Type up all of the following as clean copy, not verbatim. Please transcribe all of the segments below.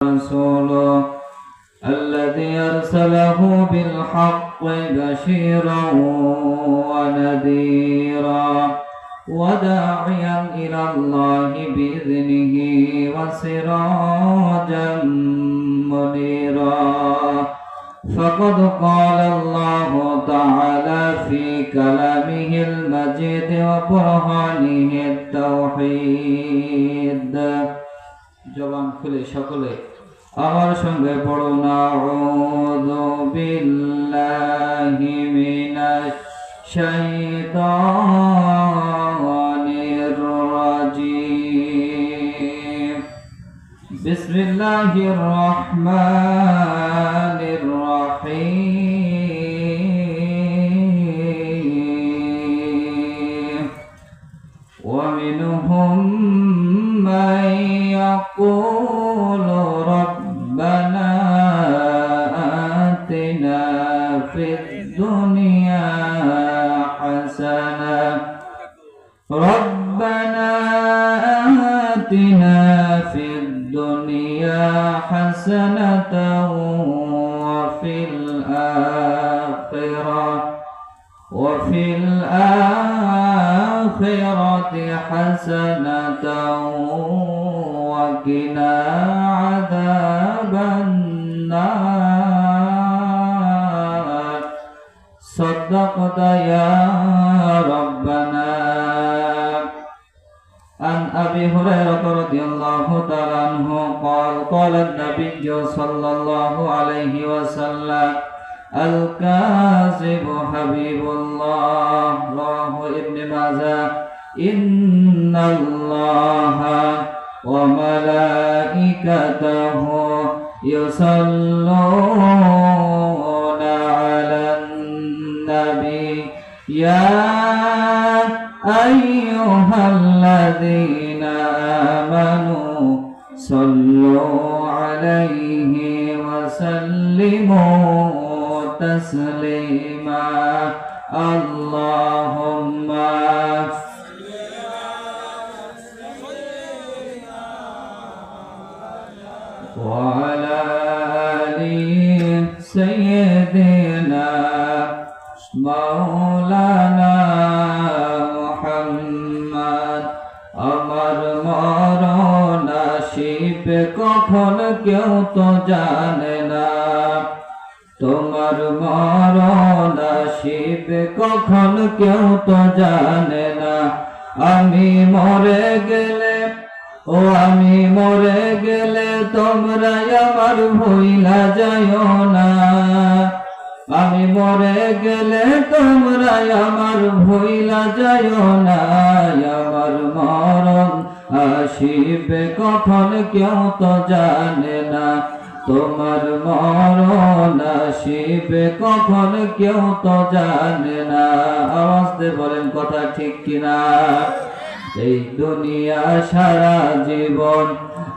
رسوله الذي أرسله بالحق بشيرا ونذيرا وداعيا إلى الله بإذنه وسراجا منيرا فقد قال الله تعالى في كلامه المجيد وبرهانه التوحيد জবান খুলে সকলে আমার সঙ্গে পড়ুন আউযু বিল্লাহি মিনাশ শাইতানির রাজিম বিসমিল্লাহির রহমানির রহিম ওয়া মিনহুম মান ইয়াকুলু রব্বানা আতিনা ফিদ দুনিয়া হাসানা রব্বানা আতিনা ফিদ দুনিয়া হাসানাতাও ওয়া ফিল আখিরাতি হাসানাতাও ওয়া কিনা আযাবান নার সাদাকাতা ইয়া রাব্বানা عن أبي هريرة رضي الله تعالى عنه قال قال النبي صلى الله عليه وسلم الكاذب حبيب الله رواه ابن ماجه إن الله وملائكته يصلون على النبي يا أيها الذين آمنوا صلوا عليه وسلموا تسليما اللهم وعلى آل سيدنا مولانا محمد আমার মরণ আসিবে কখন কেউ তো জানে না তোমার মরণ আসিবে কখন কেউ তো জানে না আমি মরে গেলে আমি মরে গেলে তোমরা আমার ভুইলা যাইও না আমি মরে গেলে তোমরা আমার ভুইলা যাইও না আমার মরণ আসিবে কখন কেউ তো জানে না তোমার মরণ আসিবে কখন কেউ তো জানে না আওয়াজ দিয়ে বলেন কথা ঠিক কিনা এই দুনিয়া সারা জীবন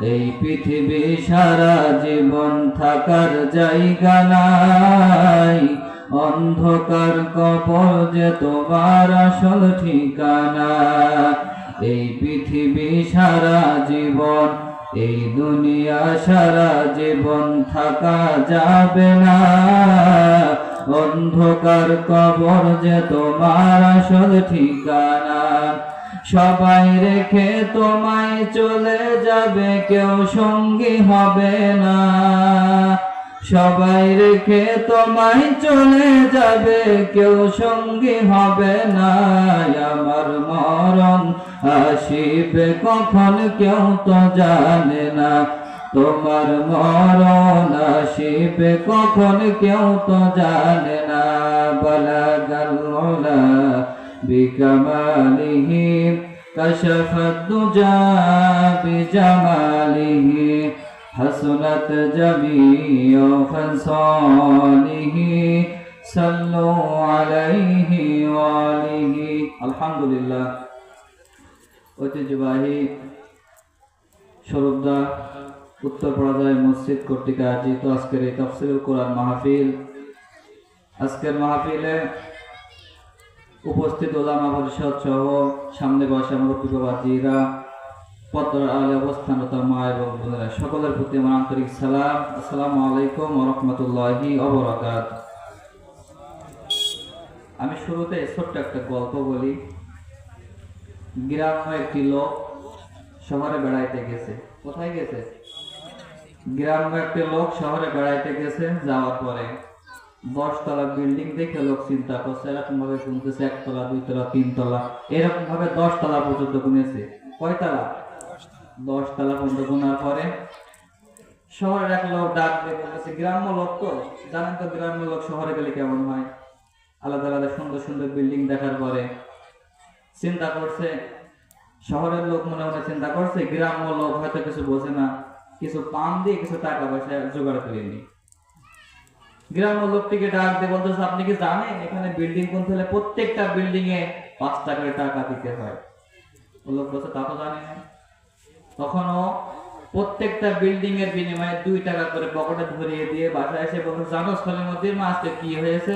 এই পৃথিবী সারা জীবন থাকার জায়গা নাই অন্ধকার কবর যে তোমার আসল ঠিকানা এই পৃথিবী সারা জীবন এই দুনিয়া সারা জীবন থাকা যাবে না অন্ধকার কবর যে তোমার আসল ঠিকানা সবাই রেখে তোমায় চলে যাবে কেউ সঙ্গী হবে না সবাই রেখে তোমায় চলে যাবে কেউ সঙ্গী হবে না আমার মরণ আসিবে কখন কেউ তো জানে না তোমার মরণ আসিবে কখন কেউ তো জানে না বালাগাল উলা বিকামালিহি কাশাফাদ দুজা বিজামালিহি حسنت جميع خصاله صلوا عليه وآله الحمد لله ঐতিহ্যবাহী সরবদা উত্তরপাড়া মসজিদ কর্তৃক আয়োজিত আজকের এই তাফসীরুল কোরআন মাহফিল আজকের মাহফিলে উপস্থিত ওলামা পরিষদ সহ সামনে বসা মুরব্বী বাবাজিরা পদ্মার আলে অবস্থানরত মা এবং বোনেরা সকলের প্রতি আমার আন্তরিক সালাম। আসসালামু আলাইকুম ওয়া রাহমাতুল্লাহি ওয়া বারাকাতুহু। আমি শুরুতে ছোট্ট একটা গল্প বলি। গ্রামে একটি লোক শহরে বেড়াইতে গেছে। কোথায় গেছে? গ্রামে একটি লোক শহরে বেড়াইতে গেছে। যাওয়ার পরে 10 তলা বিল্ডিং দেখে লোক চিন্তা করছে, এরকম ভাবে শুনতেছে 1 তলা 2 তলা 3 তলা, এরকম ভাবে 10 তলা পর্যন্ত গুনেছে। কয় তলা? 10 তলা পর্যন্ত গুনার পরে শহরের এক লোক ডাক দিয়ে বলতেছে, গ্রাম্য লোক তো জানেন তো, গ্রাম্য লোক শহরে গেলে কেমন হয়। আলাদা আলাদা সুন্দর সুন্দর বিল্ডিং দেখার পরে চিন্তা করছে, শহরের লোক মনে মনে চিন্তা করছে, গ্রাম্য লোক হয়তো কিছু বোঝে না, কিছু পাম দিয়ে কিছু টাকা পয়সা জোগাড় করে নি। গ্রাম্য লোকটিকে ডাক দিয়ে বলতেছে, আপনি কি জানেন এখানে বিল্ডিং করতে হলে প্রত্যেকটা বিল্ডিং এ 5 টাকা করে টাকা দিতে হয়? ও লোক বলছে, তা তো জানি না। তখনও প্রত্যেকটা বিল্ডিং এর বিনিময়ে 2 টাকা করে পকেটে ধরিয়ে দিয়ে বাসায় এসে বলছে, জানো সলিমুদ্দিন মা আজকে কি হয়েছে?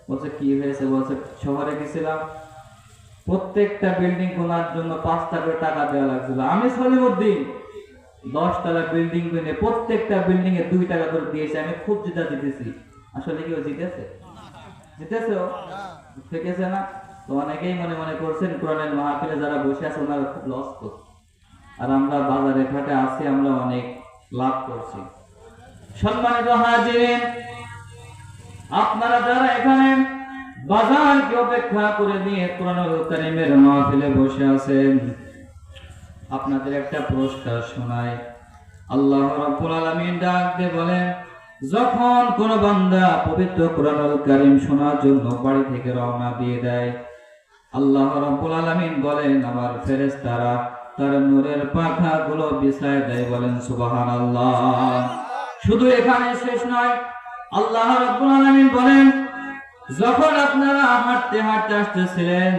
বলছে, কি হয়েছে? বলছে, শহরে গেছিলাম, প্রত্যেকটা বিল্ডিং গোনার জন্য 5 টাকা করে টাকা দেওয়া লাগছিল। আমি সলিমুদ্দিন 10 তলা বিল্ডিং কিনে প্রত্যেকটা বিল্ডিং এ 2 টাকা করে দিয়েছি। আমি খুব জিতেছি। আসলে কি ও জিতেছে? জিতেছে? ও ঠকেছে না? তো অনেকেই মনে মনে করছেন কোরআনের মাহফিলে যারা বসে আছে ওনারা খুব লস করছে, আর আমরা বাজারে ঘাটে আছি, আমরা অনেক লাভ করছি। সম্মানিত হাজিরিন, আপনারা যারা এখানে বাজারকে অপেক্ষা করে নিয়ে কোরআনুল কারীমের মাহফিলে বসে আছেন, আপনাদের একটা পুরস্কার শোনায়। আল্লাহ রাব্বুল আলামিন ডাক দিয়ে বলেন, যখন কোন বান্দা পবিত্র কোরআনুল কারীম শোনার জন্য বাড়ি থেকে রওনা দিয়ে দেয়, আল্লাহ রাব্বুল আলামিন বলেন, আমার ফেরেশতারা তার নূরের পাখাগুলো বিছায় দেয়। বলেন সুবহানাল্লাহ। শুধু এখানে শেষ নয়, আল্লাহ রাব্বুল আলামিন বলেন, যখন আপনারা হাঁটতে হাঁটতে আসতেছিলেন,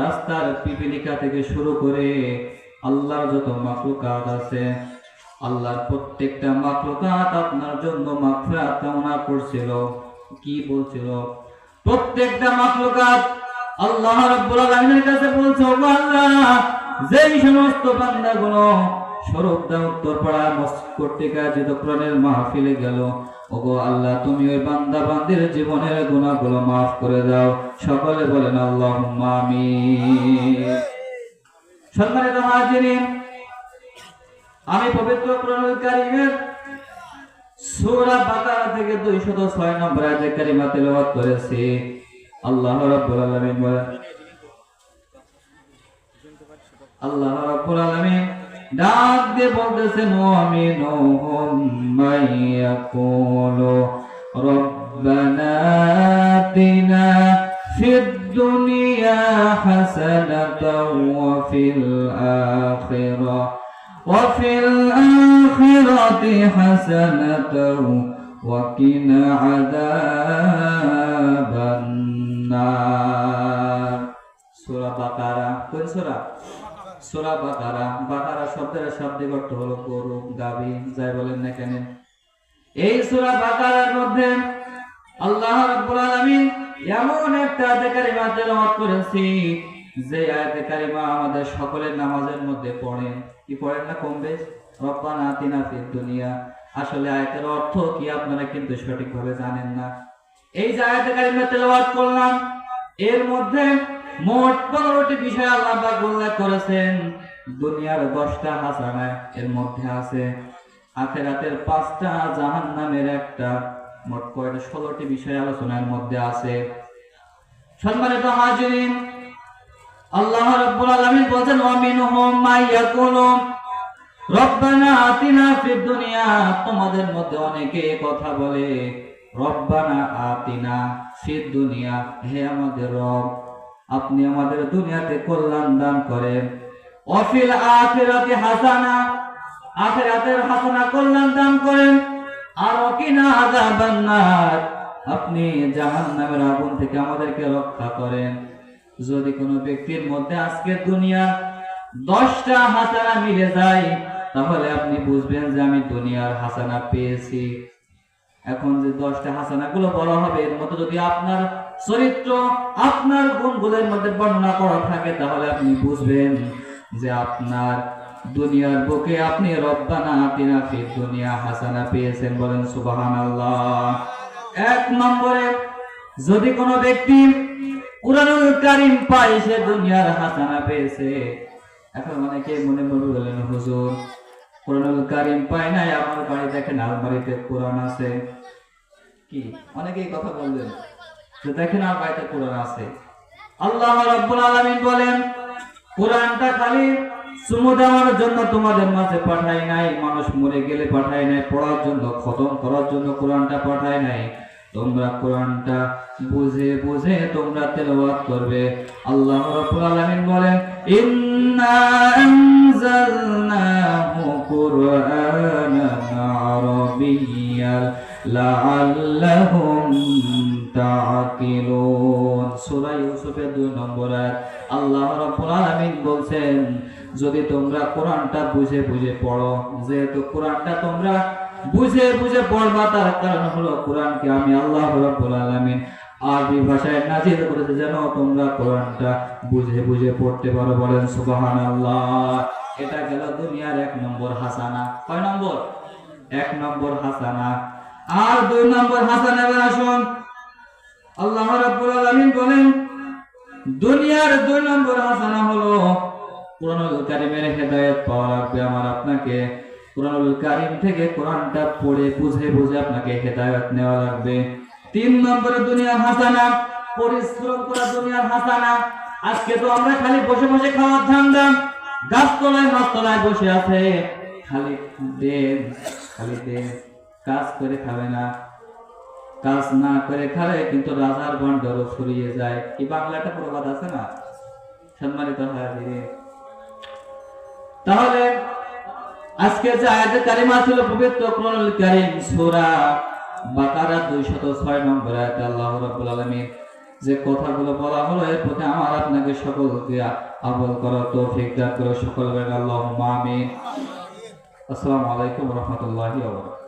রাস্তার পিপিলিকা থেকে শুরু করে আল্লাহর যত মাখলুকাত আছে, আল্লাহর প্রত্যেকটা মাখলুকাত আপনার জন্য মাগফিরাত কামনা করছিল। কি বলছিল? প্রত্যেকটা মাখলুকাত আল্লাহ রাব্বুল আলামিনের কাছে বলছে, ও আল্লাহ, যেই সমস্ত বান্দাগুলো শরবদা উত্তরপাড়া মসজিদ কর্তৃক আয়োজিত কোরআনের মাহফিলে গেল, ওগো আল্লাহ, তুমি ওই বান্দা বান্দির জীবনের গুনাহগুলো মাফ করে দাও। সকলে বলেন আল্লাহুম্মা আমিন। সম্মানিত হাজিরিন, আমি পবিত্র কোরআনুল কারীমের সূরা বাকারা থেকে 206 নম্বর আয়াতে কারিমা তেলাওয়াত করেছি। আল্লাহ রাব্বুল আলামিন বলেন, আল্লাহ রাব্বুল আলামিন ডাক দিয়ে বলতেছেন, মুমিনুহুম মাইয়াকুলু রব্বানা আতিনা ফিদ দুনিয়া হাসানাতাও ওয়া ফিল আখিরাতি হাসানাতাও ওয়া কিনা আযাবান নার। সূরা বাকারা। কোন সূরা? সূরা বাকারা। বাকারা শব্দের শাব্দিক অর্থ হলো গরু, গাভী, যাই বলেন না কেন। এই সূরা বাকারার মধ্যে আল্লাহ রাব্বুল আলামিন এমন একটা আয়াতে কারিমা তেলাওয়াত করেছি, যে আয়াতে কারিমা আমাদের সকলের নামাজের মধ্যে পড়েন। কি পড়েন না কম বেশ? রব্বানা আতিনা ফিদ দুনিয়া। আসলে আয়াতের অর্থ কি আপনারা কিন্তু সঠিকভাবে জানেন না। এই যে আয়াতে কারিমা তেলাওয়াত করলাম, এর মধ্যে মোট 15টি বিষয় আল্লাহ পাক উল্লেখ করেছেন। দুনিয়ার 10টা হাসানা এর মধ্যে আছে, আখিরাতের 5টা, জাহান্নামের একটা, মোট কয়টা? 16টি বিষয় আলোচনার মধ্যে আছে। সম্মানিত হাজিরিন, আল্লাহ রাব্বুল আলামিন বলেন, ওয়া মিনহুম মাইয়াকুলু রব্বানা আতিনা ফিদ দুনিয়া। তোমাদের মধ্যে অনেকে কথা বলে, রব্বানা আতিনা ফিদ দুনিয়া, হে আমাদের রব, আপনি আমাদের দুনিয়াতে কল্যাণ দান করেন। ওয়া ফিল আখিরাতি হাসানা, আখিরাতের হাসানা কল্যাণ দান করেন। আর ওয়া কিনা আযাবান নার, আপনি জাহান্নামের আগুন থেকে আমাদেরকে রক্ষা করেন। যদি কোনো ব্যক্তির মধ্যে আজকে দুনিয়ার 10টা হাসানা মিলে যায়, তাহলে আপনি বুঝবেন যে আমি দুনিয়ার হাসানা পেয়েছি। এখন যে 10টা হাসানা গুলো বলা হবে, এর মধ্যে যদি আপনার চরিত্র, আপনার গুণগুলোর মধ্যে বর্ণনা করা থাকে, তাহলে আপনি বুঝবেন যে আপনার দুনিয়ার বুকে আপনি রব্বানা আতিনা ফিদ দুনিয়া হাসানা পেয়েছেন, বলেন সুবহানাল্লাহ। এক নম্বরে যদি কোনো ব্যক্তি কুরআনুল কারীম পায় সে দুনিয়ার হাসানা পেয়েছে। এখন অনেকে মনে মনে বলেন হুজুর কুরআনুল কারীম পায় নাই, আমার বাড়ি দেখেন আলমারিতে কোরআন আছে। কি অনেকেই কথা বলবেন যে দেখেন আমার বাড়িতে কোরআন আছে। আল্লাহ রাব্বুল আলামিন বলেন কোরআনটা খালি চুমু দেওয়ার জন্য তোমাদের মাঝে পাঠাই নাই, মানুষ মরে গেলে পাঠাই নাই, পড়ার জন্য খতম করার জন্য কোরআনটা পাঠাই নাই। তোমরা কোরআনটা বুঝে বুঝে তোমরা তেলাওয়াত করবে। আল্লাহ রাব্বুল আলামিন বলেন ইন্না আনজালনাহু কুরআনান আরাবিয়্যান লাআল্লাহুম তাআকিলুন। সূরা ইউসুফের 2 নম্বর আয়াত। আল্লাহ রাব্বুল আলামিন বলছেন যদি তোমরা কোরআনটা বুঝে বুঝে পড়ো, যেহেতু কোরআনটা তোমরা বুঝে বুঝে পড়বা তার কারণ হলো কোরআনকে আমি আল্লাহ রাব্বুল আলামিন আরবি ভাষায় নাযিল করেছে যেন তোমরা কোরআনটা বুঝে বুঝে পড়তে পারো, বলেন সুবহানাল্লাহ। এটা গেল দুনিয়ার 1 নম্বর হাসানা। কয় নম্বর? 1 নম্বর হাসানা। আর 2 নম্বর হাসানা এবার আসুন। আল্লাহ রাব্বুল আলামিন বলেন দুনিয়ার 2 নম্বর হাসানা হলো কুরআনুল কারীমের হেদায়েত পাওয়া লাগবে আমার আপনাকে। কুরআনুল কারীম থেকে কোরআনটা পড়ে বুঝে বুঝে আপনাকে হেদায়েত নেওয়া লাগবে। 3 নম্বরে দুনিয়ার হাসানা পরিশ্রম করা দুনিয়ার হাসানা। আজকে তো আমরা খালি বসে বসে খাওয়ার ধান্দা, গাছতলায় মাছতলায় বসে আছে, খালি দেন কাজ করে খাবে না। কাজ না করে খালে কিন্তু রাজার ভান্ডারও ফুরিয়ে যায়। কি বাংলাটা প্রবাদ আছে না? সম্মানিত হাজিরিন, তাহলে আজকে যে আয়াতে কারিমা ছিল পবিত্র কুরআনুল কারীম সূরা বাকারা 206 নম্বর আয়াতে আল্লাহ রাব্বুল আলামিন যে কথাগুলো বলা হলো এর প্রতি আমার আপনাকে সকলকে আমল করার তৌফিক দান করুন। সকল বলেন আল্লাহুম্মা আমিন। আসসালামু আলাইকুম ওয়া রাহমাতুল্লাহি ওয়া বারাকাতুহু।